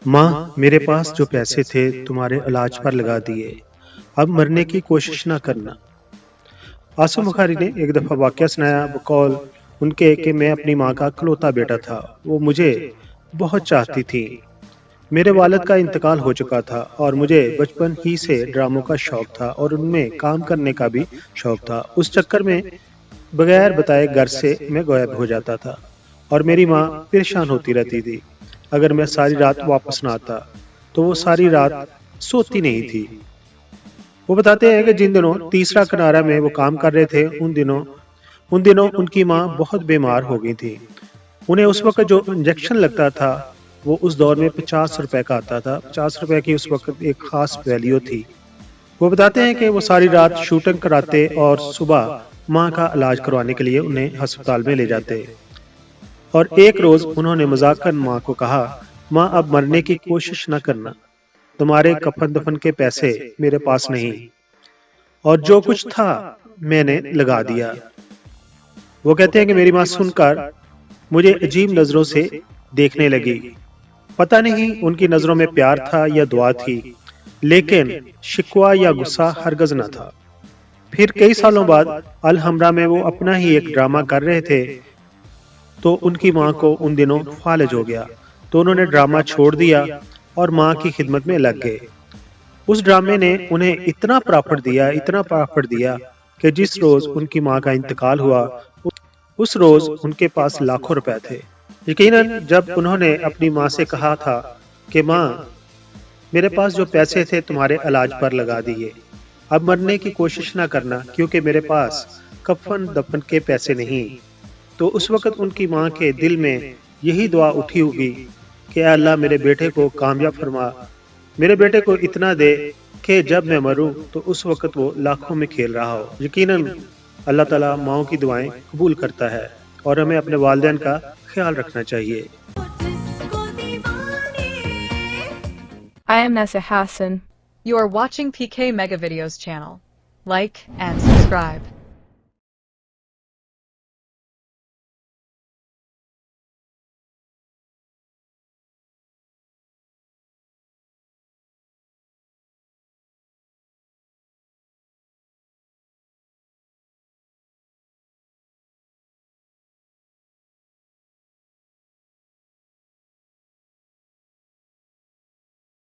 माँ, मेरे पास जो पैसे थे तुम्हारे इलाज पर लगा दिए। अब मरने की कोशिश ना करना। आसिम बुखारी ने एक दफ़ा वाक़या सुनाया बकौल उनके कि मैं अपनी माँ का इकलौता बेटा था। वो मुझे बहुत चाहती थी। मेरे वालिद का इंतकाल हो चुका था और मुझे बचपन ही से ड्रामों का शौक था और उनमें काम करने का भी शौक था। उस चक्कर में बगैर बताए घर से मैं गायब हो जाता था और मेरी माँ परेशान होती रहती थी। अगर मैं सारी रात वापस ना आता तो वो सारी रात सोती नहीं थी। वो बताते हैं कि जिन दिनों तीसरा किनारा में वो काम कर रहे थे उन दिनों उनकी माँ बहुत बीमार हो गई थी। उन्हें उस वक्त जो इंजेक्शन लगता था वो उस दौर में 50 रुपए का आता था। 50 रुपए की उस वक्त एक खास वैल्यू थी। वो बताते हैं कि वो सारी रात शूटिंग कराते और सुबह माँ का इलाज करवाने के लिए उन्हें अस्पताल में ले जाते। और एक रोज उन्होंने मजाकन माँ को कहा, माँ अब मरने की कोशिश न करना, तुम्हारे कफन दफन के पैसे मेरे पास नहीं और जो कुछ था मैंने लगा दिया। वो कहते हैं कि मेरी माँ सुनकर मुझे अजीब नजरों से देखने लगी। पता नहीं उनकी नजरों में प्यार था या दुआ थी, लेकिन शिकवा या गुस्सा हरगज न था। फिर कई सालों बाद अल हमरा में वो अपना ही एक ड्रामा कर रहे थे तो उनकी माँ को उन दिनों फालिज हो गया। तो उन्होंने ड्रामा छोड़ दिया और माँ की खिदमत में लग गए। उस ड्रामे ने उन्हें इतना प्रॉफिट दिया कि जिस रोज उनकी माँ का इंतकाल हुआ उस रोज उनके पास लाखों रुपए थे। यकीनन जब उन्होंने अपनी माँ से कहा था कि माँ, मेरे पास जो पैसे थे तुम्हारे इलाज पर लगा दिए, अब मरने की कोशिश ना करना क्योंकि मेरे पास कफन दफन के पैसे नहीं। तो उस वक्त उनकी माँ के दिल में यही दुआ उठी होगी कि ऐ अल्लाह मेरे बेटे को कामयाब फरमा, मेरे बेटे को इतना दे कि जब मैं मरूं तो उस वक्त वो लाखों में खेल रहा हो। यकीनन अल्लाह ताला माओं की दुआएं कबूल करता है और हमें अपने वालिदैन का ख्याल रखना चाहिए। I am Nessa Hassan. You are watching PK Mega Videos channel. Like and subscribe.